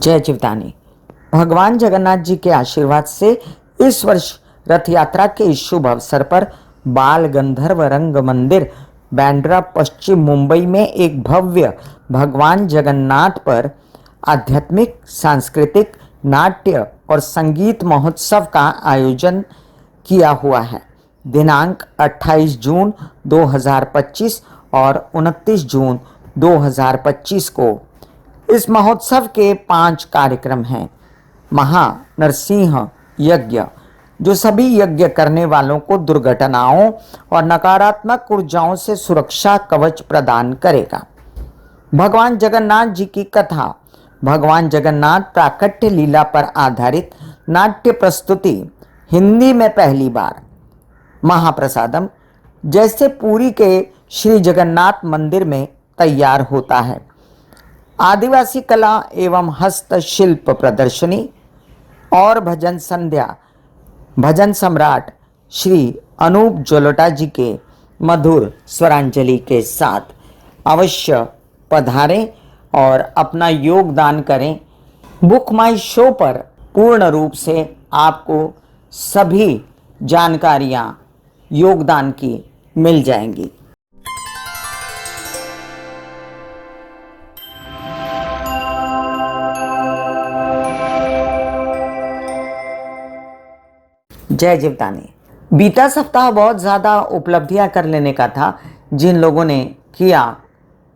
जय जीवदानी। भगवान जगन्नाथ जी के आशीर्वाद से इस वर्ष रथ यात्रा के इस शुभ अवसर पर बाल गंधर्व रंग मंदिर बांद्रा पश्चिम मुंबई में एक भव्य भगवान जगन्नाथ पर आध्यात्मिक, सांस्कृतिक, नाट्य और संगीत महोत्सव का आयोजन किया हुआ है। दिनांक 28 जून 2025 और 29 जून 2025 को इस महोत्सव के 5 कार्यक्रम हैं। महा नरसिंह यज्ञ, जो सभी यज्ञ करने वालों को दुर्घटनाओं और नकारात्मक ऊर्जाओं से सुरक्षा कवच प्रदान करेगा। भगवान जगन्नाथ जी की कथा, भगवान जगन्नाथ प्राकट्य लीला पर आधारित नाट्य प्रस्तुति हिंदी में पहली बार। महाप्रसादम, जैसे पुरी के श्री जगन्नाथ मंदिर में तैयार होता है। आदिवासी कला एवं हस्तशिल्प प्रदर्शनी और भजन संध्या भजन सम्राट श्री अनूप जलोटा जी के मधुर स्वरांजलि के साथ अवश्य पधारें और अपना योगदान करें। बुक माई शो पर पूर्ण रूप से आपको सभी जानकारियां योगदान की मिल जाएंगी। जय जीवदानी। बीता सप्ताह बहुत ज़्यादा उपलब्धियां कर लेने का था। जिन लोगों ने किया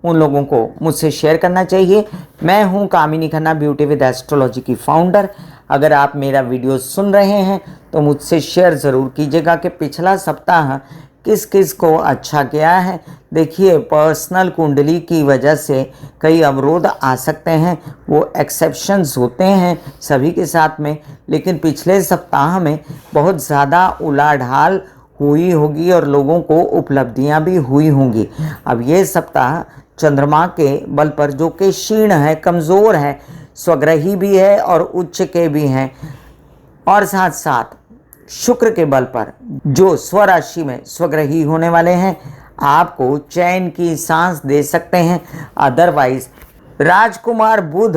उन लोगों को मुझसे शेयर करना चाहिए। मैं हूं कामिनी खन्ना, ब्यूटी विद एस्ट्रोलॉजी की फाउंडर। अगर आप मेरा वीडियो सुन रहे हैं तो मुझसे शेयर ज़रूर कीजिएगा कि पिछला सप्ताह किस किस को अच्छा गया है। देखिए, पर्सनल कुंडली की वजह से कई अवरोध आ सकते हैं, वो एक्सेप्शंस होते हैं सभी के साथ में, लेकिन पिछले सप्ताह में बहुत ज़्यादा उलाढाल हुई होगी और लोगों को उपलब्धियां भी हुई होंगी। अब ये सप्ताह चंद्रमा के बल पर, जो कि क्षीण है, कमज़ोर है, स्वग्रही भी है और उच्च के भी हैं, और साथ साथ शुक्र के बल पर जो स्वराशि में स्वग्रही होने वाले हैं, आपको चैन की सांस दे सकते हैं। अदरवाइज राजकुमार बुध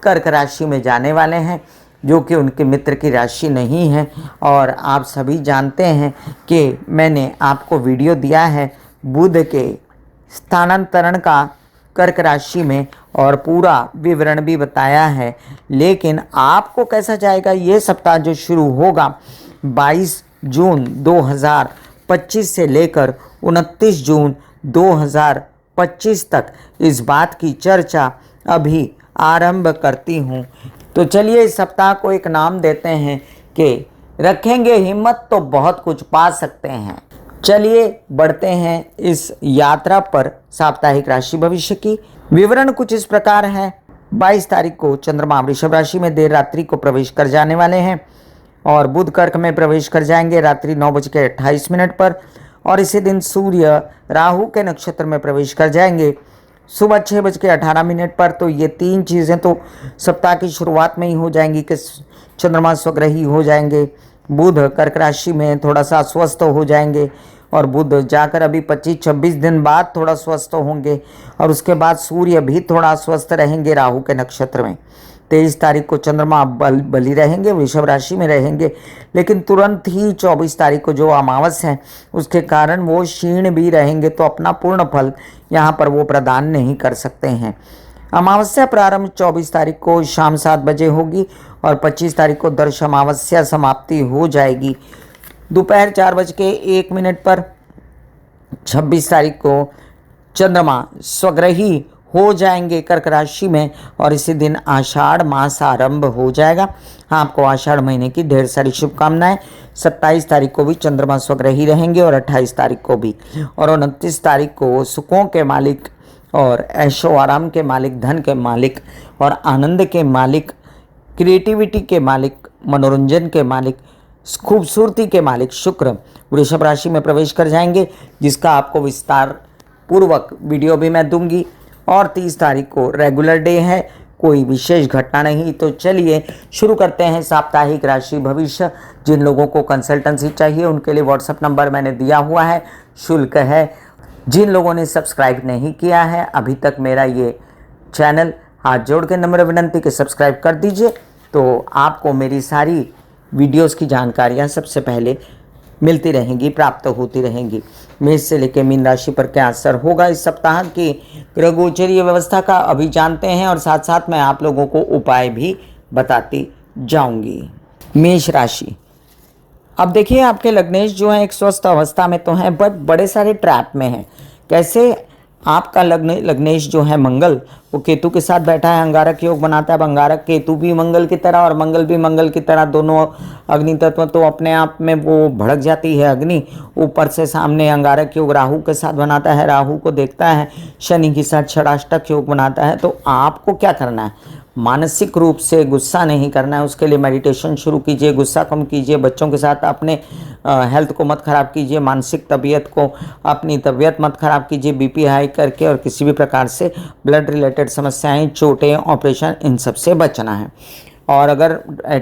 कर्क राशि में जाने वाले हैं, जो कि उनके मित्र की राशि नहीं है। और आप सभी जानते हैं कि मैंने आपको वीडियो दिया है बुध के स्थानांतरण का कर्क राशि में और पूरा विवरण भी बताया है। लेकिन आपको कैसा जाएगा ये सप्ताह जो शुरू होगा 22 जून 2025 से लेकर 29 जून 2025 तक, इस बात की चर्चा अभी आरंभ करती हूँ। तो चलिए इस सप्ताह को एक नाम देते हैं कि रखेंगे हिम्मत तो बहुत कुछ पा सकते हैं। चलिए बढ़ते हैं इस यात्रा पर। साप्ताहिक राशि भविष्य की विवरण कुछ इस प्रकार है। 22 तारीख को चंद्रमा वृषभ राशि में देर रात्रि को प्रवेश कर जाने वाले हैं और बुध कर्क में प्रवेश कर जाएंगे रात्रि 9:28 पर। और इसी दिन सूर्य राहु के नक्षत्र में प्रवेश कर जाएंगे सुबह 6:18 पर। तो ये 3 चीज़ें तो सप्ताह की शुरुआत में ही हो जाएंगी कि चंद्रमा स्वग्रही हो जाएंगे, बुध कर्क राशि में थोड़ा सा अस्वस्थ हो जाएंगे और बुध जाकर अभी 25-26 दिन बाद थोड़ा स्वस्थ होंगे, और उसके बाद सूर्य भी थोड़ा अस्वस्थ रहेंगे राहु के नक्षत्र में। 23 तारीख को चंद्रमा बली रहेंगे, वृषभ राशि में रहेंगे, लेकिन तुरंत ही 24 तारीख को जो अमावस है उसके कारण वो क्षीण भी रहेंगे, तो अपना पूर्ण फल यहाँ पर वो प्रदान नहीं कर सकते हैं। अमावस्या प्रारंभ 24 तारीख को शाम 7 बजे होगी और 25 तारीख को दर्श अमावस्या समाप्ति हो जाएगी दोपहर 4:01 पर। 26 तारीख को चंद्रमा स्वग्रही हो जाएंगे कर्क राशि में और इसी दिन आषाढ़ मास आरंभ हो जाएगा। आपको आषाढ़ महीने की ढेर सारी शुभकामनाएं। 27 तारीख को भी चंद्रमा स्वग्रही रहेंगे और 28 तारीख को भी, और 29 तारीख को सुखों के मालिक और ऐशो आराम के मालिक, धन के मालिक और आनंद के मालिक, क्रिएटिविटी के मालिक, मनोरंजन के मालिक, खूबसूरती के मालिक शुक्र वृषभ राशि में प्रवेश कर जाएंगे, जिसका आपको विस्तार पूर्वक वीडियो भी मैं दूंगी। और 30 तारीख को रेगुलर डे है, कोई विशेष घटना नहीं। तो चलिए शुरू करते हैं साप्ताहिक राशि भविष्य। जिन लोगों को कंसल्टेंसी चाहिए उनके लिए व्हाट्सएप नंबर मैंने दिया हुआ है, शुल्क है। जिन लोगों ने सब्सक्राइब नहीं किया है अभी तक मेरा ये चैनल, हाथ जोड़ के नम्र विनंती कि सब्सक्राइब कर दीजिए, तो आपको मेरी सारी वीडियोस की जानकारियाँ सबसे पहले मिलती रहेंगी, प्राप्त होती रहेंगी। मेष से लेकर मीन राशि पर क्या असर होगा इस सप्ताह की ग्रह गोचरीय व्यवस्था का अभी जानते हैं, और साथ साथ मैं आप लोगों को उपाय भी बताती जाऊंगी। मेष राशि, अब देखिए आपके लग्नेश जो है एक स्वस्थ अवस्था में तो हैं, बट बड़े सारे ट्रैप में हैं। कैसे? आपका लग्नेश जो है मंगल, वो केतु के साथ बैठा है, अंगारक योग बनाता है। अब अंगारक केतु भी मंगल की तरह और मंगल भी मंगल की तरह, दोनों अग्नि तत्व, तो अपने आप में वो भड़क जाती है अग्नि। ऊपर से सामने अंगारक योग राहु के साथ बनाता है, राहु को देखता है, शनि के साथ षडाष्टक योग बनाता है। तो आपको क्या करना है? मानसिक रूप से गुस्सा नहीं करना है, उसके लिए मेडिटेशन शुरू कीजिए, गुस्सा कम कीजिए, बच्चों के साथ अपने हेल्थ को मत ख़राब कीजिए, मानसिक तबीयत को, अपनी तबीयत मत ख़राब कीजिए बीपी हाई करके, और किसी भी प्रकार से ब्लड रिलेटेड समस्याएं, चोटें, ऑपरेशन, इन सब से बचना है। और अगर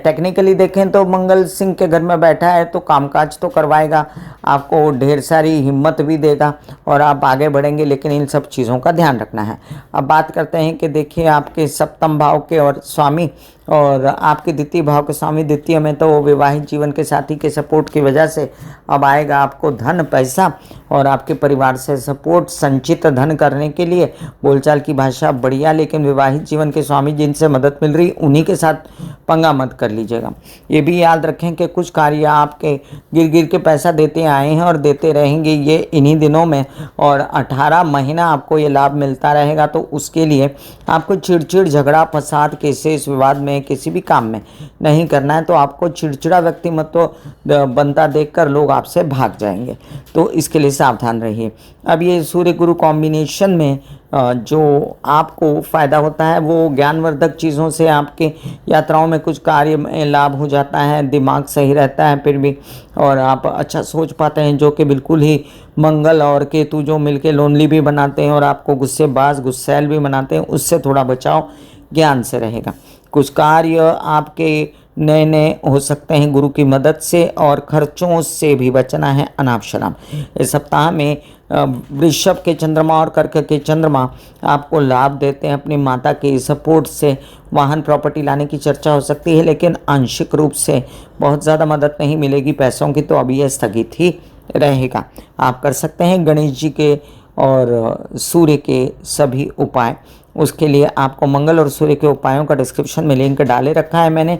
टेक्निकली देखें तो मंगल सिंह के घर में बैठा है तो कामकाज तो करवाएगा, आपको ढेर सारी हिम्मत भी देगा और आप आगे बढ़ेंगे, लेकिन इन सब चीज़ों का ध्यान रखना है। अब बात करते हैं कि देखिए आपके सप्तम भाव के और स्वामी और आपके द्वितीय भाव के स्वामी द्वितीय में, तो विवाहित जीवन के साथी के सपोर्ट की वजह से अब आएगा आपको धन पैसा, और आपके परिवार से सपोर्ट, संचित धन करने के लिए बोलचाल की भाषा बढ़िया। लेकिन विवाहित जीवन के स्वामी जिनसे मदद मिल रही, उन्हीं के साथ पंगा मत कर लीजिएगा। ये भी याद रखें कि कुछ कार्य आपके गिर गिर के पैसा देते आए हैं और देते रहेंगे ये इन्हीं दिनों में, और 18 महीना आपको ये लाभ मिलता रहेगा। तो उसके लिए आपको चिड़चिड़, झगड़ा, फसाद, केसेस, विवाद में, किसी भी काम में नहीं करना है। तो आपको चिड़चिड़ा व्यक्तिमत्व बनता देखकर लोग आपसे भाग जाएंगे, तो इसके लिए सावधान रहिए। अब ये सूर्य गुरु कॉम्बिनेशन में जो आपको फ़ायदा होता है वो ज्ञानवर्धक चीज़ों से, आपके यात्राओं में कुछ कार्य में लाभ हो जाता है, दिमाग सही रहता है फिर भी, और आप अच्छा सोच पाते हैं, जो कि बिल्कुल ही मंगल और केतु जो मिलके लोनली भी बनाते हैं और आपको गुस्सेबाज, गुस्सैल भी बनाते हैं, उससे थोड़ा बचाव ज्ञान से रहेगा। कुछ कार्य आपके नए नए हो सकते हैं गुरु की मदद से, और खर्चों से भी बचना है अनाप शनाप। इस सप्ताह में वृषभ के चंद्रमा और कर्क के चंद्रमा आपको लाभ देते हैं। अपनी माता के सपोर्ट से वाहन प्रॉपर्टी लाने की चर्चा हो सकती है, लेकिन आंशिक रूप से बहुत ज़्यादा मदद नहीं मिलेगी पैसों की, तो अभी यह स्थगित ही रहेगा। आप कर सकते हैं गणेश जी के और सूर्य के सभी उपाय। उसके लिए आपको मंगल और सूर्य के उपायों का डिस्क्रिप्शन में लिंक डाले रखा है मैंने।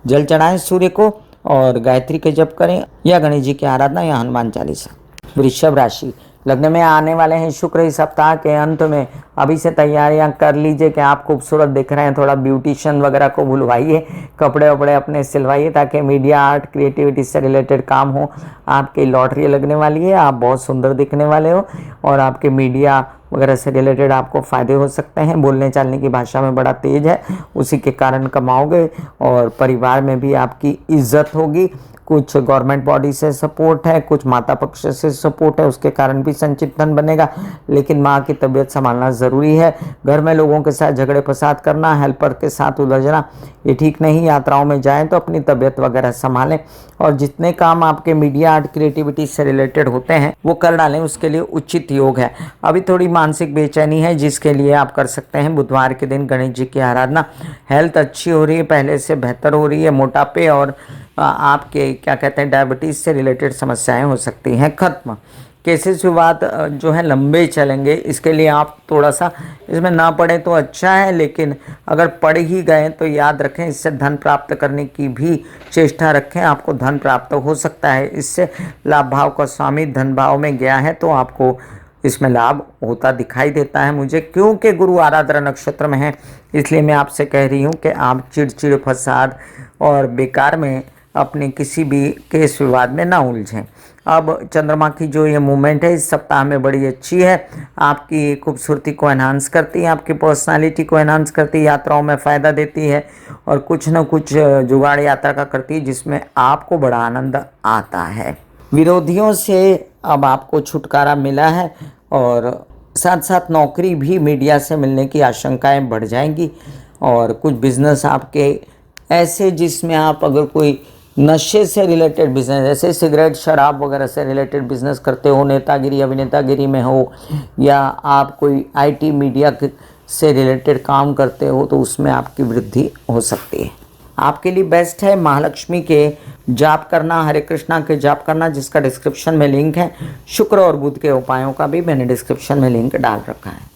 जल चढ़ाएं सूर्य को, और गायत्री के जप करें, या गणेश जी की आराधना, या हनुमान चालीसा। वृषभ राशि, लग्न में आने वाले हैं शुक्र। इस सप्ताह के अंत में अभी से तैयारियां कर लीजिए कि आप खूबसूरत दिख रहे हैं। थोड़ा ब्यूटिशियन वगैरह को बुलवाइए, कपड़े वपड़े अपने सिलवाइए, ताकि मीडिया, आर्ट, क्रिएटिविटी से रिलेटेड काम हो। आपकी लॉटरी लगने वाली है, आप बहुत सुंदर दिखने वाले हो, और आपके मीडिया वगैरह से रिलेटेड आपको फ़ायदे हो सकते हैं। बोलने चालने की भाषा में बड़ा तेज है, उसी के कारण कमाओगे, और परिवार में भी आपकी इज्जत होगी। कुछ गवर्नमेंट बॉडी से सपोर्ट है, कुछ माता पक्ष से सपोर्ट है, उसके कारण भी संचित धन बनेगा। लेकिन माँ की तबीयत संभालना ज़रूरी है। घर में लोगों के साथ झगड़े फसाद करना, हेल्पर के साथ उलझना, ये ठीक नहीं। यात्राओं में जाएं तो अपनी तबीयत वगैरह संभालें, और जितने काम आपके मीडिया, आर्ट, क्रिएटिविटी से रिलेटेड होते हैं वो कर डालें, उसके लिए उचित योग है। अभी थोड़ी मानसिक बेचैनी है, जिसके लिए आप कर सकते हैं बुधवार के दिन गणेश जी की आराधना। हेल्थ अच्छी हो रही है, पहले से बेहतर हो रही है। मोटापे और आपके क्या कहते हैं डायबिटीज़ से रिलेटेड समस्याएं हो सकती हैं खत्म। केसेस विवाद जो है लंबे चलेंगे, इसके लिए आप थोड़ा सा इसमें ना पड़े तो अच्छा है, लेकिन अगर पड़ ही गए तो याद रखें इससे धन प्राप्त करने की भी चेष्टा रखें, आपको धन प्राप्त हो सकता है इससे। लाभ भाव का स्वामी धन भाव में गया है, तो आपको इसमें लाभ होता दिखाई देता है मुझे, क्योंकि गुरु आराधना नक्षत्र में है। इसलिए मैं आपसे कह रही हूँ कि आप चिड़चिड़, फसाद और बेकार में अपने किसी भी केस विवाद में ना उलझें। अब चंद्रमा की जो ये मूवमेंट है इस सप्ताह में बड़ी अच्छी है, आपकी खूबसूरती को एनहांस करती है, आपकी पर्सनालिटी को एनहांस करती है, यात्राओं में फ़ायदा देती है, और कुछ न कुछ जुगाड़ यात्रा का करती है, जिसमें आपको बड़ा आनंद आता है। विरोधियों से अब आपको छुटकारा मिला है, और साथ साथ नौकरी भी मीडिया से मिलने की आशंकाएं बढ़ जाएंगी। और कुछ बिजनेस आपके ऐसे जिसमें आप अगर कोई नशे से रिलेटेड बिजनेस, जैसे सिगरेट, शराब वगैरह से रिलेटेड बिजनेस करते हो, नेतागिरी, अभिनेतागिरी में हो, या आप कोई आईटी मीडिया से रिलेटेड काम करते हो तो उसमें आपकी वृद्धि हो सकती है। आपके लिए बेस्ट है महालक्ष्मी के जाप करना, हरे कृष्णा के जाप करना, जिसका डिस्क्रिप्शन में लिंक है। शुक्र और बुध के उपायों का भी मैंने डिस्क्रिप्शन में लिंक डाल रखा है।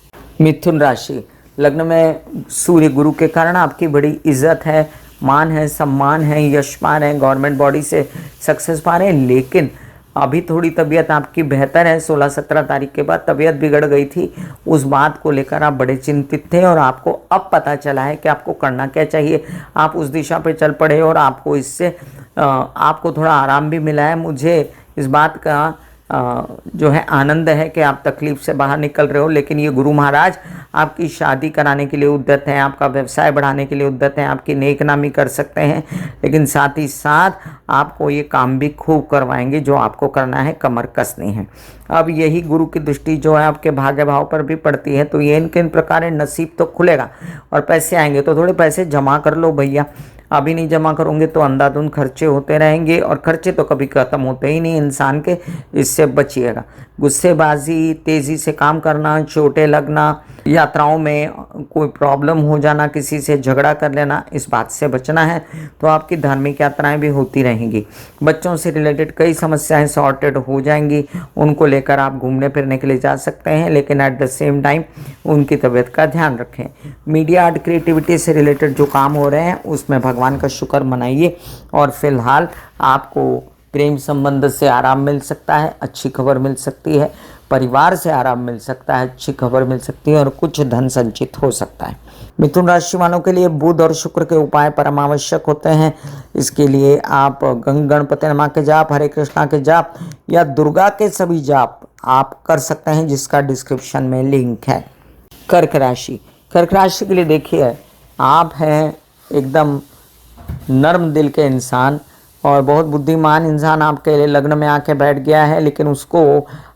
मिथुन राशि, लग्न में सूर्य गुरु के कारण आपकी बड़ी इज्जत है, मान है, सम्मान है, यश पा रहे हैं, गवर्नमेंट बॉडी से सक्सेस पा रहे हैं। लेकिन अभी थोड़ी तबीयत आपकी बेहतर है। 16-17 तारीख के बाद तबीयत बिगड़ गई थी, उस बात को लेकर आप बड़े चिंतित थे और आपको अब पता चला है कि आपको करना क्या चाहिए। आप उस दिशा पे चल पड़े और आपको इससे आपको थोड़ा आराम भी मिला है। मुझे इस बात का जो है आनंद है कि आप तकलीफ से बाहर निकल रहे हो। लेकिन ये गुरु महाराज आपकी शादी कराने के लिए उद्यत हैं, आपका व्यवसाय बढ़ाने के लिए उद्यत हैं, आपकी नेक नामी कर सकते हैं। लेकिन साथ ही साथ आपको ये काम भी खूब करवाएंगे जो आपको करना है, कमर कसनी है। अब यही गुरु की दृष्टि जो है आपके भाग्य भाव पर भी पड़ती है, तो ये इन प्रकार नसीब तो खुलेगा और पैसे आएंगे। तो थोड़े पैसे जमा कर लो भैया, अभी नहीं जमा करोगे तो अंधाधुंध खर्चे होते रहेंगे और खर्चे तो कभी खत्म होते ही नहीं इंसान के। इससे बचिएगा। गुस्सेबाजी, तेज़ी से काम करना, चोटें लगना, यात्राओं में कोई प्रॉब्लम हो जाना, किसी से झगड़ा कर लेना, इस बात से बचना है। तो आपकी धार्मिक यात्राएं भी होती रहेंगी। बच्चों से रिलेटेड कई समस्याएं सॉर्टेड हो जाएंगी, उनको लेकर आप घूमने फिरने के लिए जा सकते हैं। लेकिन एट द सेम टाइम उनकी तबीयत का ध्यान रखें। मीडिया आर्ट क्रिएटिविटी से रिलेटेड जो काम हो रहे हैं उसमें भगवान का शुक्र मनाइए। और फिलहाल आपको प्रेम संबंध से आराम मिल सकता है, अच्छी खबर मिल सकती है। परिवार से आराम मिल सकता है, अच्छी खबर मिल सकती है और कुछ धन संचित हो सकता है। मिथुन राशि वालों के लिए बुध और शुक्र के उपाय परम आवश्यक होते हैं। इसके लिए आप गणपति नमा के जाप, हरे कृष्णा के जाप या दुर्गा के सभी जाप आप कर सकते हैं, जिसका डिस्क्रिप्शन में लिंक है। कर्क राशि, कर्क राशि के लिए देखिए, आप हैं एकदम नर्म दिल के इंसान और बहुत बुद्धिमान इंसान आपके लिए लग्न में आके बैठ गया है। लेकिन उसको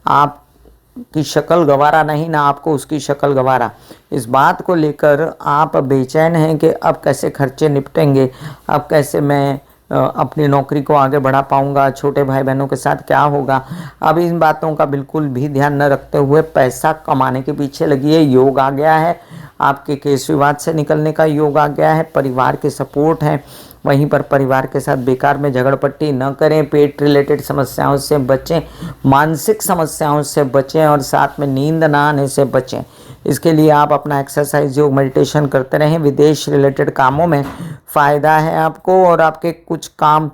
आपकी शक्ल गवारा नहीं, ना आपको उसकी शक्ल गवारा। इस बात को लेकर आप बेचैन हैं कि अब कैसे खर्चे निपटेंगे, अब कैसे मैं अपनी नौकरी को आगे बढ़ा पाऊंगा, छोटे भाई बहनों के साथ क्या होगा। अब इन बातों का बिल्कुल भी ध्यान न रखते हुए पैसा कमाने के पीछे लगिए। योग आ गया है, आपके केस विवाद से निकलने का योग आ गया है। परिवार के सपोर्ट है, वहीं पर परिवार के साथ बेकार में झगड़पट्टी न करें। पेट रिलेटेड समस्याओं से बचें, मानसिक समस्याओं से बचें और साथ में नींद ना आने से बचें। इसके लिए आप अपना एक्सरसाइज, योग, मेडिटेशन करते रहें। विदेश रिलेटेड कामों में फ़ायदा है आपको और आपके कुछ काम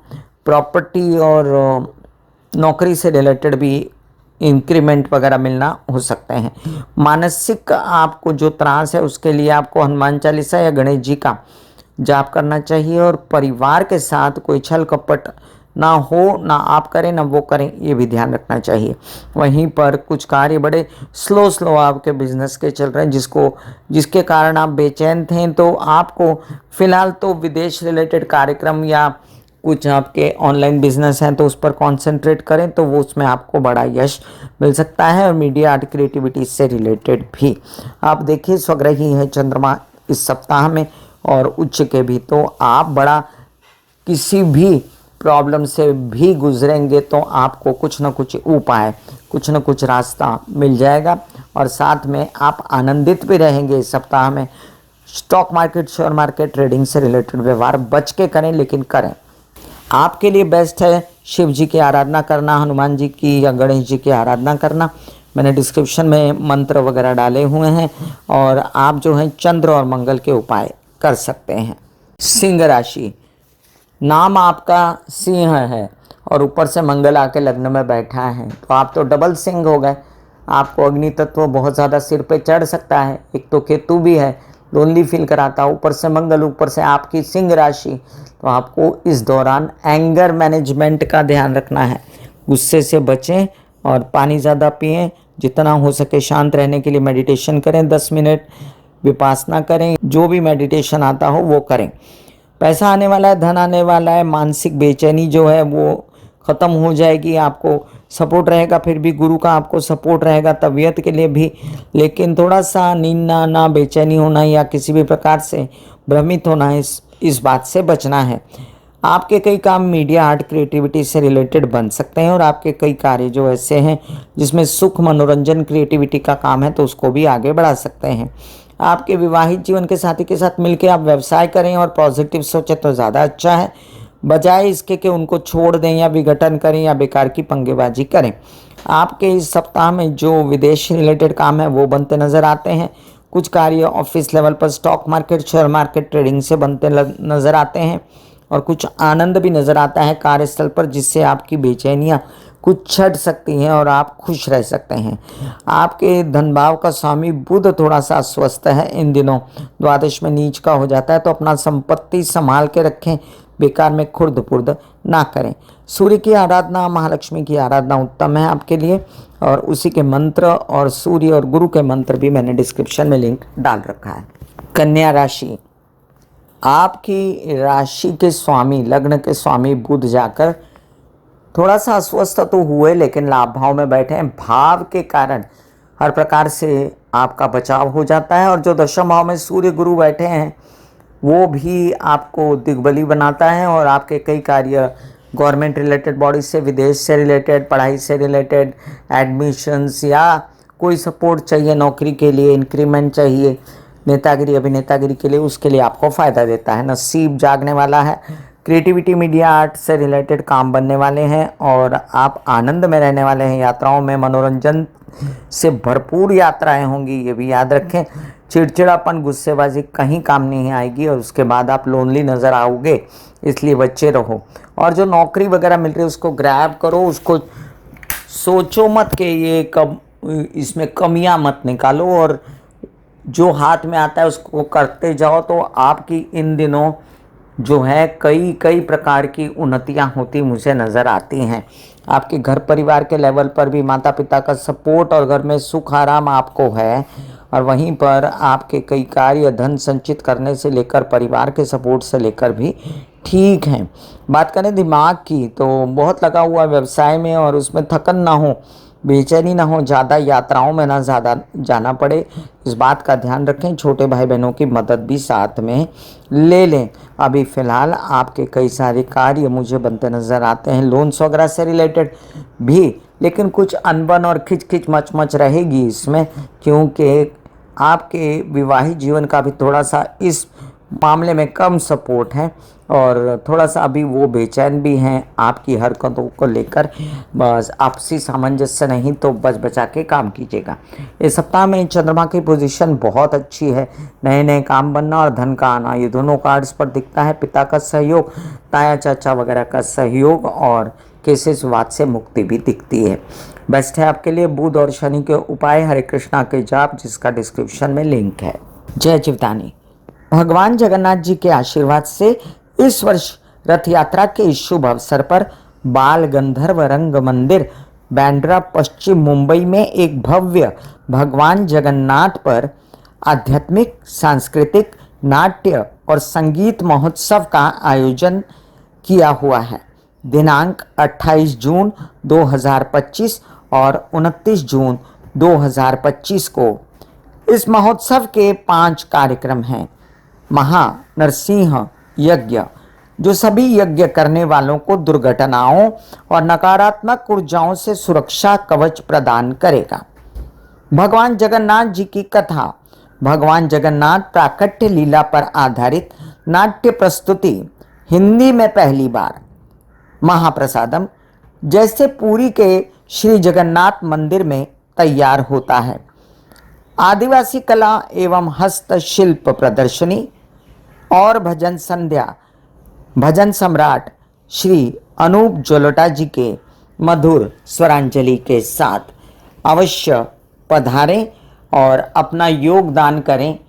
प्रॉपर्टी और नौकरी से रिलेटेड भी इंक्रीमेंट वगैरह मिलना हो सकते हैं। मानसिक आपको जो त्रास है उसके लिए आपको हनुमान चालीसा या गणेश जी का जाप करना चाहिए। और परिवार के साथ कोई छल कपट ना हो, ना आप करें ना वो करें, ये भी ध्यान रखना चाहिए। वहीं पर कुछ कार्य बड़े स्लो आपके बिजनेस के चल रहे हैं, जिसके कारण आप बेचैन थे। तो आपको फिलहाल तो विदेश रिलेटेड कार्यक्रम या कुछ आपके ऑनलाइन बिजनेस हैं तो उस पर कंसंट्रेट करें, तो वो उसमें आपको बड़ा यश मिल सकता है। और मीडिया आर्ट क्रिएटिविटी से रिलेटेड भी आप देखिए, स्वग्रही है चंद्रमा इस सप्ताह में और उच्च के भी, तो आप बड़ा किसी भी प्रॉब्लम से भी गुजरेंगे तो आपको कुछ ना कुछ उपाय, कुछ ना कुछ रास्ता मिल जाएगा। और साथ में आप आनंदित भी रहेंगे इस सप्ताह में। Stock market, share market, trading से रिलेटेड व्यवहार बच के करें, लेकिन करें। आपके लिए बेस्ट है शिव जी की आराधना करना, हनुमान जी की या गणेश जी की आराधना करना। मैंने डिस्क्रिप्शन में मंत्र वगैरह डाले हुए हैं और आप जो हैं चंद्र और मंगल के उपाय कर सकते हैं। सिंह राशि, नाम आपका सिंह है और ऊपर से मंगल आके लग्न में बैठा है, तो आप तो डबल सिंह हो गए। आपको अग्नि तत्व बहुत ज़्यादा सिर पे चढ़ सकता है। एक तो केतु भी है, लोनली फील कराता, ऊपर से मंगल, ऊपर से आपकी सिंह राशि। तो आपको इस दौरान एंगर मैनेजमेंट का ध्यान रखना है। गुस्से से बचें और पानी ज़्यादा पिएं। जितना हो सके शांत रहने के लिए मेडिटेशन करें, 10 मिनट विपासना करें, जो भी मेडिटेशन आता हो वो करें। पैसा आने वाला है, धन आने वाला है, मानसिक बेचैनी जो है वो ख़त्म हो जाएगी। आपको सपोर्ट रहेगा, फिर भी गुरु का आपको सपोर्ट रहेगा तबीयत के लिए भी। लेकिन थोड़ा सा नींद ना आना, बेचैनी होना या किसी भी प्रकार से भ्रमित होना, इस बात से बचना है। आपके कई काम मीडिया आर्ट क्रिएटिविटी से रिलेटेड बन सकते हैं और आपके कई कार्य जो ऐसे हैं जिसमें सुख, मनोरंजन, क्रिएटिविटी का काम है, तो उसको भी आगे बढ़ा सकते हैं। आपके विवाहित जीवन के साथी के साथ मिलकर आप व्यवसाय करें और पॉजिटिव सोचें तो ज़्यादा अच्छा है, बजाय इसके कि उनको छोड़ दें या विघटन करें या बेकार की पंगेबाजी करें। आपके इस सप्ताह में जो विदेश रिलेटेड काम है वो बनते नज़र आते हैं। कुछ कार्य ऑफिस लेवल पर stock market, share market, trading से बनते नज़र आते हैं और कुछ आनंद भी नज़र आता है कार्यस्थल पर, जिससे आपकी बेचैनियाँ कुछ छट सकती हैं और आप खुश रह सकते हैं। आपके धन भाव का स्वामी बुध थोड़ा सा अस्वस्थ है इन दिनों, द्वादश में नीच का हो जाता है, तो अपना संपत्ति संभाल के रखें, बेकार में खुर्द पुर्द ना करें। सूर्य की आराधना, महालक्ष्मी की आराधना उत्तम है आपके लिए, और उसी के मंत्र और सूर्य और गुरु के मंत्र भी मैंने डिस्क्रिप्शन में लिंक डाल रखा है। कन्या राशि, आपकी राशि के स्वामी, लग्न के स्वामी बुध जाकर थोड़ा सा अस्वस्थ तो हुए, लेकिन लाभ भाव में बैठे हैं। भाव के कारण हर प्रकार से आपका बचाव हो जाता है, और जो दशम भाव में सूर्य गुरु बैठे हैं वो भी आपको दिग्बली बनाता है, और आपके कई कार्य गवर्नमेंट रिलेटेड बॉडी से, विदेश से रिलेटेड, पढ़ाई से रिलेटेड, एडमिशन्स या कोई सपोर्ट चाहिए नौकरी के लिए, इंक्रीमेंट चाहिए, नेतागिरी अभिनेतागिरी के लिए, उसके लिए आपको फ़ायदा देता है। नसीब जागने वाला है। क्रिएटिविटी, मीडिया, आर्ट से रिलेटेड काम बनने वाले हैं और आप आनंद में रहने वाले हैं। यात्राओं में मनोरंजन से भरपूर यात्राएं होंगी, ये भी याद रखें। चिड़चिड़ापन, गुस्सेबाजी कहीं काम नहीं आएगी और उसके बाद आप लोनली नज़र आओगे, इसलिए बच्चे रहो। और जो नौकरी वगैरह मिल रही है उसको ग्रैब करो, उसको सोचो मत कि ये कब, इसमें कमियां मत निकालो, और जो हाथ में आता है उसको करते जाओ, तो आपकी इन दिनों जो है कई प्रकार की उन्नतियां होती मुझे नज़र आती हैं। आपके घर परिवार के लेवल पर भी माता पिता का सपोर्ट और घर में सुख आराम आपको है, और वहीं पर आपके कई कार्य धन संचित करने से लेकर परिवार के सपोर्ट से लेकर भी ठीक हैं। बात करें दिमाग की, तो बहुत लगा हुआ व्यवसाय में और उसमें थकन ना हो, बेचैनी ना हो, ज़्यादा यात्राओं में ना ज़्यादा जाना पड़े, इस बात का ध्यान रखें। छोटे भाई बहनों की मदद भी साथ में ले लें। अभी फ़िलहाल आपके कई सारे कार्य मुझे बनते नज़र आते हैं, लोन्स वगैरह से रिलेटेड भी, लेकिन कुछ अनबन और खिच मच रहेगी इसमें, क्योंकि आपके विवाहित जीवन का भी थोड़ा सा इस मामले में कम सपोर्ट है, और थोड़ा सा अभी वो बेचैन भी हैं आपकी हरकतों को लेकर। बस आपसी सामंजस्य नहीं तो बच बचा के काम कीजिएगा। इस सप्ताह में चंद्रमा की पोजीशन बहुत अच्छी है, नए नए काम बनना और धन का आना, ये दोनों कार्ड्स पर दिखता है। पिता का सहयोग, ताया चाचा वगैरह का सहयोग और केसेस विवाद से मुक्ति भी दिखती है। बेस्ट है आपके लिए बुध और शनि के उपाय, हरे कृष्णा के जाप, जिसका डिस्क्रिप्शन में लिंक है। जय जीवदानी। भगवान जगन्नाथ जी के आशीर्वाद से इस वर्ष रथ यात्रा के इस शुभ अवसर पर बाल गंधर्व रंग मंदिर, बांद्रा, पश्चिम मुंबई में एक भव्य भगवान जगन्नाथ पर आध्यात्मिक, सांस्कृतिक, नाट्य और संगीत महोत्सव का आयोजन किया हुआ है। दिनांक 28 जून 2025 और 29 जून 2025 को इस महोत्सव के 5 कार्यक्रम हैं। महा नरसिंह यज्ञ, जो सभी यज्ञ करने वालों को दुर्घटनाओं और नकारात्मक ऊर्जाओं से सुरक्षा कवच प्रदान करेगा। भगवान जगन्नाथ जी की कथा, भगवान जगन्नाथ प्राकट्य लीला पर आधारित नाट्य प्रस्तुति, हिंदी में पहली बार। महाप्रसादम, जैसे पुरी के श्री जगन्नाथ मंदिर में तैयार होता है। आदिवासी कला एवं हस्तशिल्प प्रदर्शनी और भजन संध्या, भजन सम्राट श्री अनूप जलोटा जी के मधुर स्वरांजलि के साथ अवश्य पधारें और अपना योगदान करें।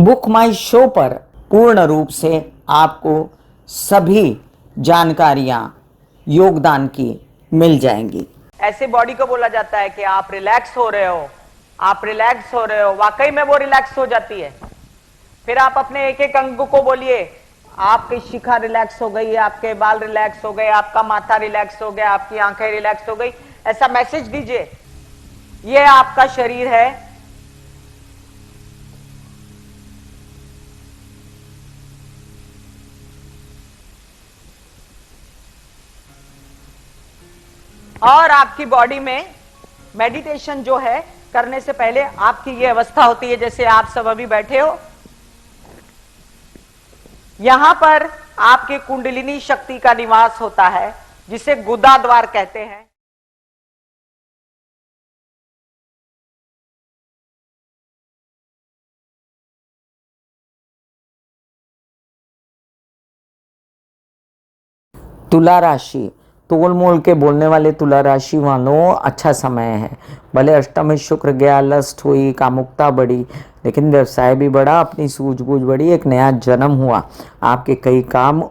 बुक माई शो पर पूर्ण रूप से आपको सभी जानकारियां योगदान की मिल जाएंगी। ऐसे बॉडी को बोला जाता है कि आप रिलैक्स हो रहे हो, आप रिलैक्स हो रहे हो, वाकई में वो रिलैक्स हो जाती है। फिर आप अपने एक एक अंग को बोलिए, आपकी शिखा रिलैक्स हो गई, आपके बाल रिलैक्स हो गए, आपका माथा रिलैक्स हो गया, आपकी आंखें रिलैक्स हो गई, ऐसा मैसेज दीजिए। ये आपका शरीर है, और आपकी बॉडी में मेडिटेशन जो है करने से पहले आपकी ये अवस्था होती है जैसे आप सब अभी बैठे हो। यहां पर आपके कुंडलिनी शक्ति का निवास होता है जिसे गुदा द्वार कहते हैं। तुला राशि, तोल मोल के बोलने वाले तुला राशि वालों, अच्छा समय है। भले अष्टम में शुक्र गया, लस्ट हुई, कामुकता बढ़ी, लेकिन व्यवसाय भी बढ़ा, अपनी सूझबूझ बढ़ी, एक नया जन्म हुआ। आपके कई काम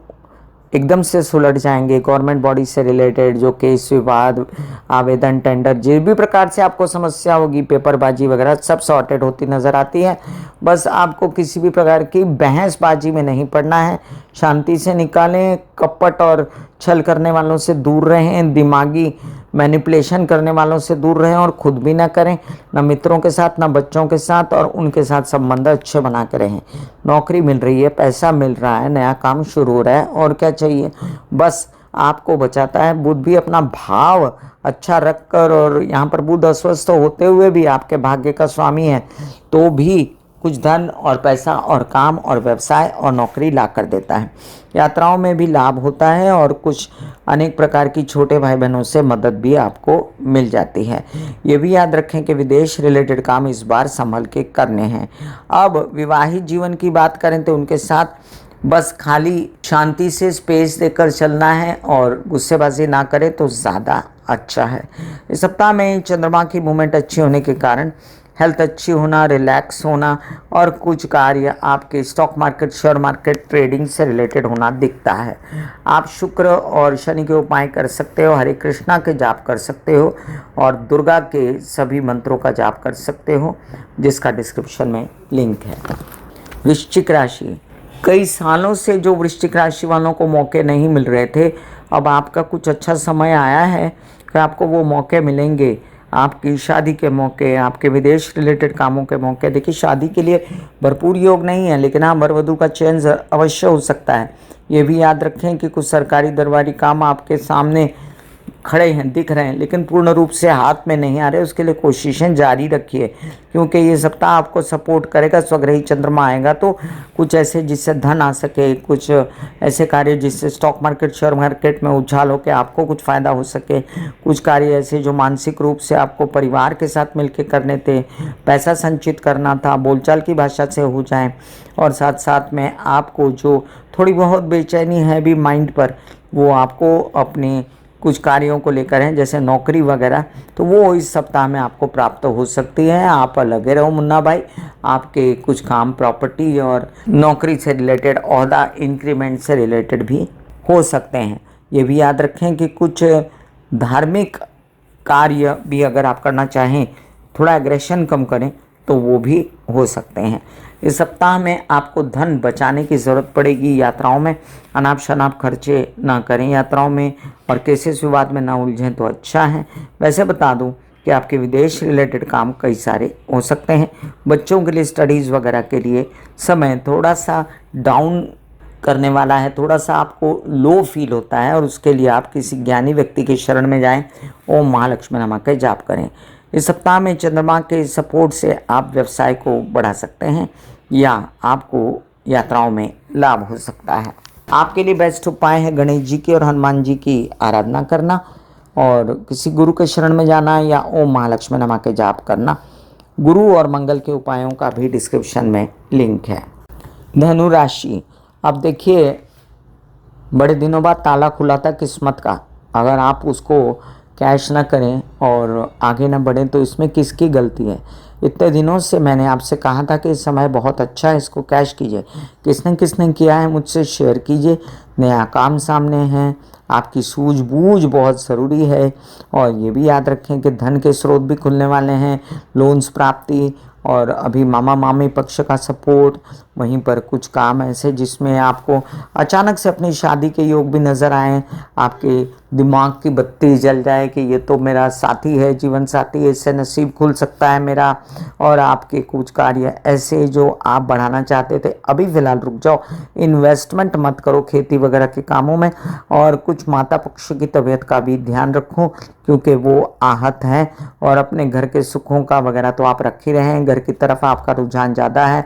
एकदम से सुलझ जाएंगे। गवर्नमेंट बॉडी से रिलेटेड जो केस, विवाद, आवेदन, टेंडर, जिस भी प्रकार से आपको समस्या होगी, पेपरबाजी वगैरह सब सॉर्टेड होती नजर आती है। बस आपको किसी भी प्रकार की बहसबाजी में नहीं पड़ना है, शांति से निकालें। कपट और छल करने वालों से दूर रहें, दिमागी मैनिपुलेशन करने वालों से दूर रहें और खुद भी ना करें, ना मित्रों के साथ, ना बच्चों के साथ, और उनके साथ संबंध अच्छे बना के रहें। नौकरी मिल रही है, पैसा मिल रहा है, नया काम शुरू हो रहा है, और क्या चाहिए। बस आपको बचाता है बुध भी अपना भाव अच्छा रखकर, और यहाँ पर बुध अस्वस्थ होते हुए भी आपके भाग्य का स्वामी है, तो भी कुछ धन और पैसा और काम और व्यवसाय और नौकरी ला कर देता है। यात्राओं में भी लाभ होता है और कुछ अनेक प्रकार की छोटे भाई बहनों से मदद भी आपको मिल जाती है। ये भी याद रखें कि विदेश रिलेटेड काम इस बार संभल के करने हैं। अब विवाहित जीवन की बात करें तो उनके साथ बस खाली शांति से स्पेस देकर चलना है और गुस्सेबाजी ना करें तो ज़्यादा अच्छा है। इस सप्ताह में चंद्रमा की मूवमेंट अच्छी होने के कारण हेल्थ अच्छी होना, रिलैक्स होना और कुछ कार्य आपके stock market, share market, trading से रिलेटेड होना दिखता है। आप शुक्र और शनि के उपाय कर सकते हो, हरे कृष्णा के जाप कर सकते हो और दुर्गा के सभी मंत्रों का जाप कर सकते हो, जिसका डिस्क्रिप्शन में लिंक है। वृश्चिक राशि, कई सालों से जो वृश्चिक राशि वालों को मौके नहीं मिल रहे थे, अब आपका कुछ अच्छा समय आया है कि आपको वो मौके मिलेंगे। आपकी शादी के मौके, आपके विदेश रिलेटेड कामों के मौके। देखिए, शादी के लिए भरपूर योग नहीं है, लेकिन हाँ, वर वधू का चयन अवश्य हो सकता है। ये भी याद रखें कि कुछ सरकारी दरबारी काम आपके सामने खड़े हैं, दिख रहे हैं, लेकिन पूर्ण रूप से हाथ में नहीं आ रहे। उसके लिए कोशिशें जारी रखिए, क्योंकि ये सप्ताह आपको सपोर्ट करेगा। स्वग्रही चंद्रमा आएगा तो कुछ ऐसे जिससे धन आ सके, कुछ ऐसे कार्य जिससे स्टॉक मार्केट, शेयर मार्केट में उछाल होकर आपको कुछ फ़ायदा हो सके। कुछ कार्य ऐसे जो मानसिक रूप से आपको परिवार के साथ मिलकर करने थे, पैसा संचित करना था, बोलचाल की भाषा से हो जाए। और साथ साथ में आपको जो थोड़ी बहुत बेचैनी है भी माइंड पर, वो आपको अपने कुछ कार्यों को लेकर हैं, जैसे नौकरी वगैरह, तो वो इस सप्ताह में आपको प्राप्त हो सकती है। आप लगे रहो मुन्ना भाई, आपके कुछ काम प्रॉपर्टी और नौकरी से रिलेटेड, ओहदा इंक्रीमेंट से रिलेटेड भी हो सकते हैं। ये भी याद रखें कि कुछ धार्मिक कार्य भी अगर आप करना चाहें, थोड़ा एग्रेशन कम करें, तो वो भी हो सकते हैं। इस सप्ताह में आपको धन बचाने की ज़रूरत पड़ेगी। यात्राओं में अनाप शनाप खर्चे ना करें यात्राओं में, और केसेस विवाद में ना उलझें तो अच्छा है। वैसे बता दूं कि आपके विदेश रिलेटेड काम कई सारे हो सकते हैं। बच्चों के लिए स्टडीज़ वगैरह के लिए समय थोड़ा सा डाउन करने वाला है, थोड़ा सा आपको लो फील होता है, और उसके लिए आप किसी ज्ञानी व्यक्ति के शरण में जाएं, ओम महालक्ष्मी नमः का जाप करें। इस सप्ताह में चंद्रमा के सपोर्ट से आप व्यवसाय को बढ़ा सकते हैं या आपको यात्राओं में लाभ हो सकता है। आपके लिए बेस्ट उपाय है गणेश जी की और हनुमान जी की आराधना करना, और किसी गुरु के शरण में जाना या ओम महालक्ष्मी नमः के जाप करना। गुरु और मंगल के उपायों का भी डिस्क्रिप्शन में लिंक है। धनु राशि, अब देखिए, बड़े दिनों बाद ताला खुला था किस्मत का। अगर आप उसको कैश ना करें और आगे ना बढ़ें तो इसमें किसकी गलती है। इतने दिनों से मैंने आपसे कहा था कि इस समय बहुत अच्छा है, इसको कैश कीजिए। किसने किसने किया है मुझसे शेयर कीजिए। नया काम सामने है, आपकी सूझबूझ बहुत ज़रूरी है। और ये भी याद रखें कि धन के स्रोत भी खुलने वाले हैं, लोन्स प्राप्ति, और अभी मामा मामी पक्ष का सपोर्ट, वहीं पर कुछ काम ऐसे जिसमें आपको अचानक से अपनी शादी के योग भी नज़र आए, आपके दिमाग की बत्ती जल जाए कि ये तो मेरा साथी है, जीवन साथी है, इससे नसीब खुल सकता है मेरा। और आपके कुछ कार्य ऐसे जो आप बढ़ाना चाहते थे अभी फ़िलहाल रुक जाओ, इन्वेस्टमेंट मत करो खेती वगैरह के कामों में। और कुछ माता पक्ष की तबीयत का भी ध्यान रखो क्योंकि वो आहत हैं। और अपने घर के सुखों का वगैरह तो आप रख ही रहे हैं, घर की तरफ आपका रुझान ज़्यादा है,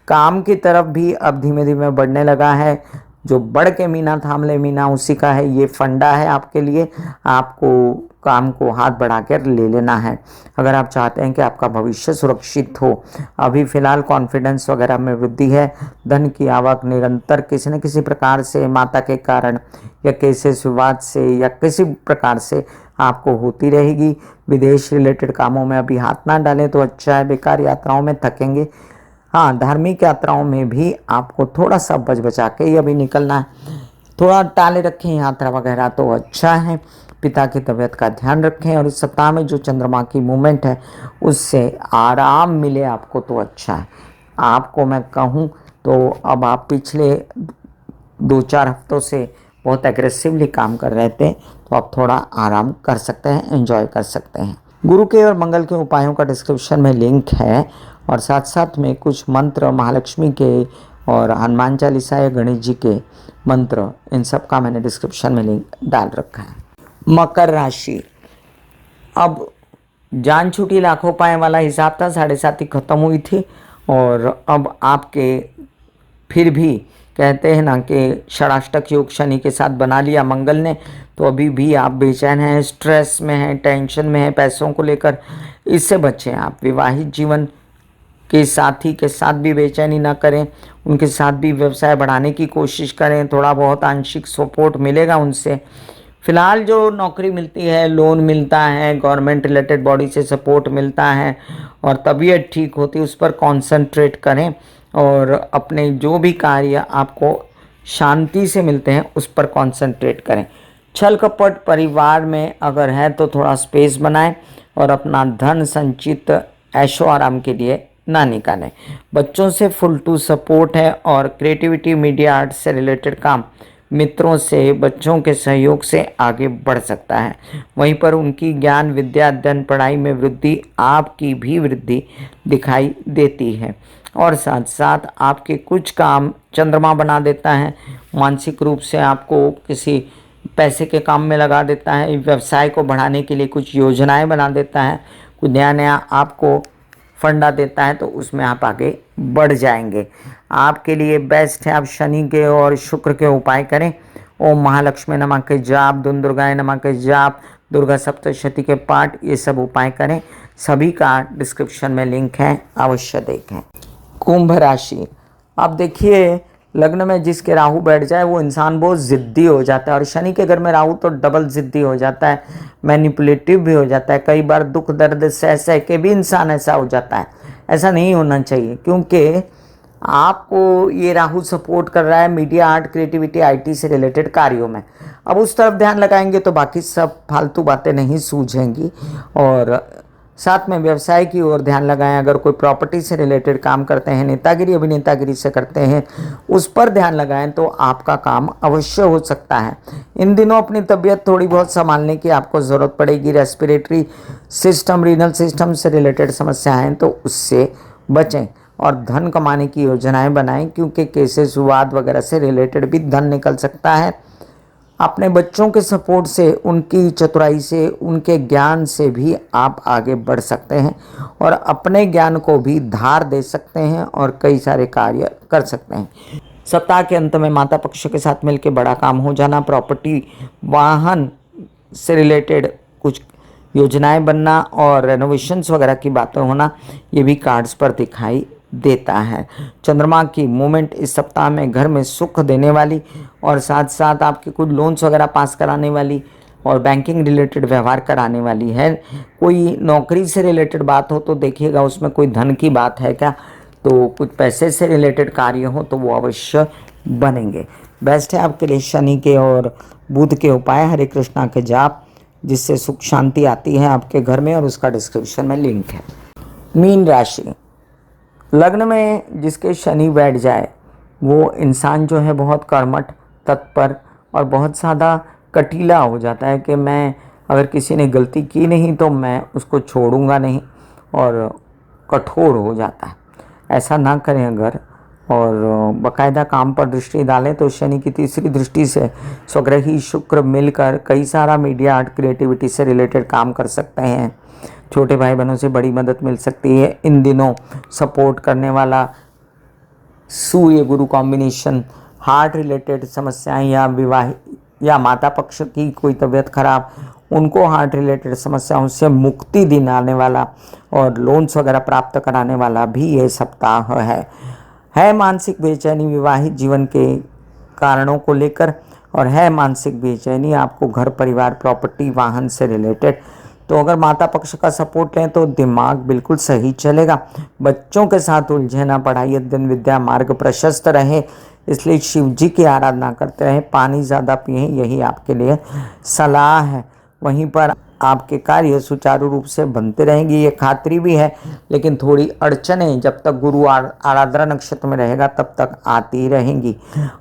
काम की तरफ भी अब धीमे धीमे बढ़ने लगा है। जो बढ़ के मीना थाम ले मीना उसी का है, ये फंडा है आपके लिए। आपको काम को हाथ बढ़ा कर ले लेना है अगर आप चाहते हैं कि आपका भविष्य सुरक्षित हो। अभी फ़िलहाल कॉन्फिडेंस वगैरह में वृद्धि है, धन की आवक निरंतर किसी न किसी प्रकार से माता के कारण या केसेस विवाद से या किसी प्रकार से आपको होती रहेगी। विदेश रिलेटेड कामों में अभी हाथ ना डालें तो अच्छा है, बेकार यात्राओं में थकेंगे। हाँ, धार्मिक यात्राओं में भी आपको थोड़ा सा बच बचा के ही अभी निकलना है, थोड़ा टाले रखें यात्रा वगैरह तो अच्छा है। पिता की तबीयत का ध्यान रखें और इस सप्ताह में जो चंद्रमा की मूवमेंट है उससे आराम मिले आपको तो अच्छा है। आपको मैं कहूँ तो अब आप पिछले 2-4 हफ्तों से बहुत एग्रेसिवली काम कर रहे थे तो आप थोड़ा आराम कर सकते हैं, एंजॉय कर सकते हैं। गुरु के और मंगल के उपायों का डिस्क्रिप्शन में लिंक है और साथ साथ में कुछ मंत्र महालक्ष्मी के और हनुमान चालीसा या गणेश जी के मंत्र, इन सब का मैंने डिस्क्रिप्शन में लिंक डाल रखा है। मकर राशि, अब जान छूटी लाखों पाए वाला हिसाब था, 7.5 खत्म हुई थी और अब आपके फिर भी कहते हैं ना कि षडाष्टक योग शनि के साथ बना लिया मंगल ने, तो अभी भी आप बेचैन हैं, स्ट्रेस में हैं, टेंशन में हैं पैसों को लेकर। इससे बचें आप। विवाहित जीवन के साथी के साथ भी बेचैनी ना करें, उनके साथ भी व्यवसाय बढ़ाने की कोशिश करें, थोड़ा बहुत आंशिक सपोर्ट मिलेगा उनसे। फिलहाल जो नौकरी मिलती है, लोन मिलता है, गवर्नमेंट रिलेटेड बॉडी से सपोर्ट मिलता है और तबीयत ठीक होती है, उस पर कॉन्सेंट्रेट करें और अपने जो भी कार्य आपको शांति से मिलते हैं उस पर कॉन्सेंट्रेट करें। छल कपट परिवार में अगर है तो थोड़ा स्पेस बनाएं और अपना धन संचित ऐशो आराम के लिए ना निकालें। बच्चों से फुल टू सपोर्ट है और क्रिएटिविटी, मीडिया, आर्ट से रिलेटेड काम मित्रों से, बच्चों के सहयोग से आगे बढ़ सकता है। वहीं पर उनकी ज्ञान, विद्या, अध्ययन, पढ़ाई में वृद्धि, आपकी भी वृद्धि दिखाई देती है। और साथ साथ आपके कुछ काम चंद्रमा बना देता है, मानसिक रूप से आपको किसी पैसे के काम में लगा देता है, व्यवसाय को बढ़ाने के लिए कुछ योजनाएं बना देता है, कुछ नया नया आपको फंडा देता है तो उसमें आप आगे बढ़ जाएंगे। आपके लिए बेस्ट है आप शनि के और शुक्र के उपाय करें। ओम महालक्ष्मी नमः के जाप, दुम दुर्गाय नमः के जाप, दुर्गा सप्तशती के पाठ, ये सब उपाय करें। सभी का डिस्क्रिप्शन में लिंक है, अवश्य देखें। कुंभ राशि, अब देखिए लग्न में जिसके राहु बैठ जाए वो इंसान बहुत ज़िद्दी हो जाता है और शनि के घर में राहु तो डबल ज़िद्दी हो जाता है, मैनिपुलेटिव भी हो जाता है। कई बार दुख दर्द सह सह के भी इंसान ऐसा हो जाता है। ऐसा नहीं होना चाहिए क्योंकि आपको ये राहु सपोर्ट कर रहा है मीडिया, आर्ट, क्रिएटिविटी, आईटी से रिलेटेड कार्यों में। अब उस तरफ ध्यान लगाएंगे तो बाकी सब फालतू बातें नहीं सूझेंगी। और साथ में व्यवसाय की ओर ध्यान लगाएं। अगर कोई प्रॉपर्टी से रिलेटेड काम करते हैं, नेतागिरी अभिनेतागिरी से करते हैं, उस पर ध्यान लगाएं तो आपका काम अवश्य हो सकता है। इन दिनों अपनी तबीयत थोड़ी बहुत संभालने की आपको ज़रूरत पड़ेगी। रेस्पिरेटरी सिस्टम, रीनल सिस्टम से रिलेटेड समस्याएं हैं तो उससे बचें और धन कमाने की योजनाएं बनाएं क्योंकि केसेस, विवाद वगैरह से रिलेटेड भी धन निकल सकता है। अपने बच्चों के सपोर्ट से, उनकी चतुराई से, उनके ज्ञान से भी आप आगे बढ़ सकते हैं और अपने ज्ञान को भी धार दे सकते हैं और कई सारे कार्य कर सकते हैं। सप्ताह के अंत में माता पक्ष के साथ मिलकर बड़ा काम हो जाना, प्रॉपर्टी, वाहन से रिलेटेड कुछ योजनाएं बनना और रेनोवेशंस वगैरह की बातें होना, ये भी कार्ड्स पर दिखाई देता है। चंद्रमा की मूवमेंट इस सप्ताह में घर में सुख देने वाली और साथ साथ आपके कुछ लोन्स वगैरह पास कराने वाली और बैंकिंग रिलेटेड व्यवहार कराने वाली है। कोई नौकरी से रिलेटेड बात हो तो देखिएगा उसमें कोई धन की बात है क्या, तो कुछ पैसे से रिलेटेड कार्य हो तो वो अवश्य बनेंगे। बेस्ट है आपके लिए शनि के और बुध के उपाय, हरे कृष्णा के जाप, जिससे सुख शांति आती है आपके घर में और उसका डिस्क्रिप्शन में लिंक है। मीन राशि, लग्न में जिसके शनि बैठ जाए वो इंसान जो है बहुत कर्मठ, तत्पर और बहुत ज़्यादा कटीला हो जाता है कि मैं अगर किसी ने गलती की नहीं तो मैं उसको छोड़ूंगा नहीं, और कठोर हो जाता है। ऐसा ना करें अगर, और बाकायदा काम पर दृष्टि डालें तो शनि की तीसरी दृष्टि से स्वग्रही शुक्र मिलकर कई सारा मीडिया आर्ट क्रिएटिविटी से रिलेटेड काम कर सकते हैं। छोटे भाई बहनों से बड़ी मदद मिल सकती है। इन दिनों सपोर्ट करने वाला सूर्य गुरु कॉम्बिनेशन, हार्ट रिलेटेड समस्याएं या विवाह या माता पक्ष की कोई तबीयत खराब, उनको हार्ट रिलेटेड समस्याओं से मुक्ति दिलाने वाला और लोन्स वगैरह प्राप्त कराने वाला भी ये सप्ताह है मानसिक बेचैनी विवाहित जीवन के कारणों को लेकर, और है मानसिक बेचैनी आपको घर परिवार प्रॉपर्टी वाहन से रिलेटेड, तो अगर माता पक्ष का सपोर्ट लें तो दिमाग बिल्कुल सही चलेगा। बच्चों के साथ उलझे ना, पढ़ाई अध्ययन विद्या मार्ग प्रशस्त रहे, इसलिए शिव जी की आराधना करते रहें, पानी ज़्यादा पिएं, यही आपके लिए सलाह है। वहीं पर आपके कार्य सुचारू रूप से बनते रहेंगे, ये खातरी भी है, लेकिन थोड़ी अड़चनें जब तक गुरु आराधना नक्षत्र में रहेगा तब तक आती रहेंगी।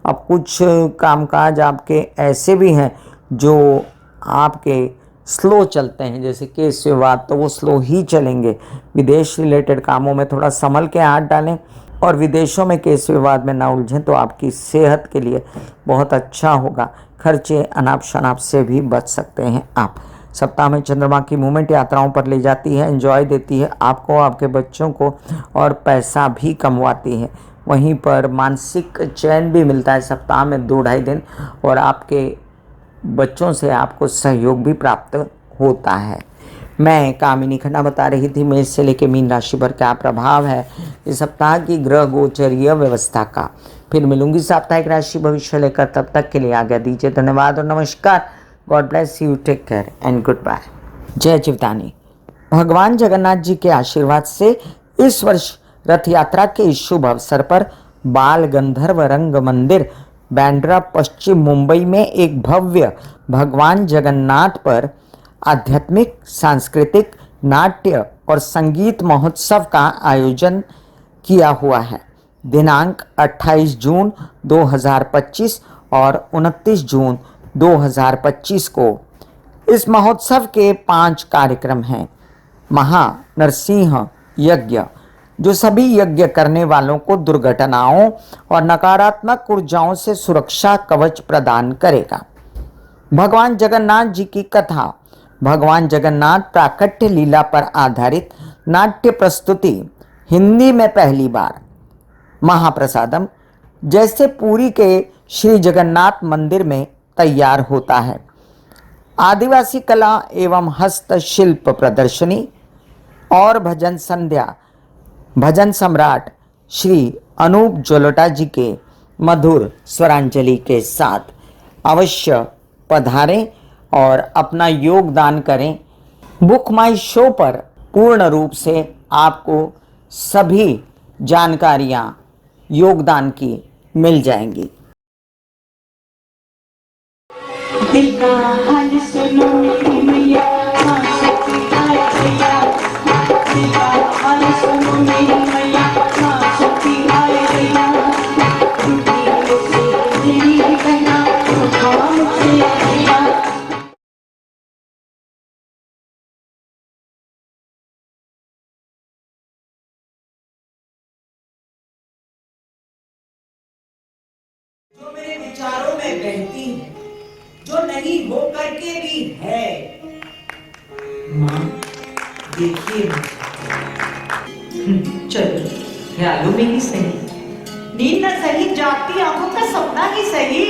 अब कुछ कामकाज आपके ऐसे भी हैं जो आपके स्लो चलते हैं, जैसे केस विवाद, तो वो स्लो ही चलेंगे। विदेश रिलेटेड कामों में थोड़ा संभल के हाथ डालें और विदेशों में केस विवाद में ना उलझें तो आपकी सेहत के लिए बहुत अच्छा होगा। खर्चे अनाप शनाप से भी बच सकते हैं आप। सप्ताह में चंद्रमा की मूवमेंट यात्राओं पर ले जाती है, एंजॉय देती है आपको, आपके बच्चों को, और पैसा भी कमवाती है। वहीं पर मानसिक चैन भी मिलता है सप्ताह में 2-2.5 दिन, और आपके बच्चों से आपको सहयोग भी प्राप्त होता है। मैं कामिनी खन्ना बता रही थी मेष से लेकर मीन राशि पर क्या प्रभाव है इस सप्ताह की ग्रह गोचरीय व्यवस्था का। फिर मिलूंगी साप्ताहिक राशि भविष्य लेकर, तब तक के लिए आज्ञा दीजिए। धन्यवाद और नमस्कार। God bless you, take care and goodbye. जय जीवदानी। भगवान जगन्नाथ जी के आशीर्वाद से इस वर्ष रथ यात्रा के इस शुभ अवसर पर बाल गंधर्व रंग मंदिर बांद्रा पश्चिम मुंबई में एक भव्य भगवान जगन्नाथ पर आध्यात्मिक, सांस्कृतिक, नाट्य और संगीत महोत्सव का आयोजन किया हुआ है। दिनांक 28 जून 2025 और 29 जून 2025 को इस महोत्सव के 5 कार्यक्रम हैं। महा नरसिंह यज्ञ, जो सभी यज्ञ करने वालों को दुर्घटनाओं और नकारात्मक ऊर्जाओं से सुरक्षा कवच प्रदान करेगा। भगवान जगन्नाथ जी की कथा, भगवान जगन्नाथ प्राकट्य लीला पर आधारित नाट्य प्रस्तुति हिंदी में पहली बार। महाप्रसादम, जैसे पुरी के श्री जगन्नाथ मंदिर में तैयार होता है। आदिवासी कला एवं हस्तशिल्प प्रदर्शनी और भजन संध्या भजन सम्राट श्री अनूप जलोटा जी के मधुर स्वरांजलि के साथ अवश्य पधारें और अपना योगदान करें। बुक माई शो पर पूर्ण रूप से आपको सभी जानकारियां योगदान की मिल जाएंगी। दिल का हाल सुनो मेरी मैया, हाँ सच्ची हाल भैया। दिल का हाल सुनो मेरी मैया, हाँ सच्ची हाल भैया। टूटी से तेरी कहना तो काम से भैया। जो मेरे विचारों में बहती है, जो नहीं हो करके भी है। माँ देखिए, चलो ख्यालों में ही सही, नींद न सही, जागती आंखों का सपना ही सही।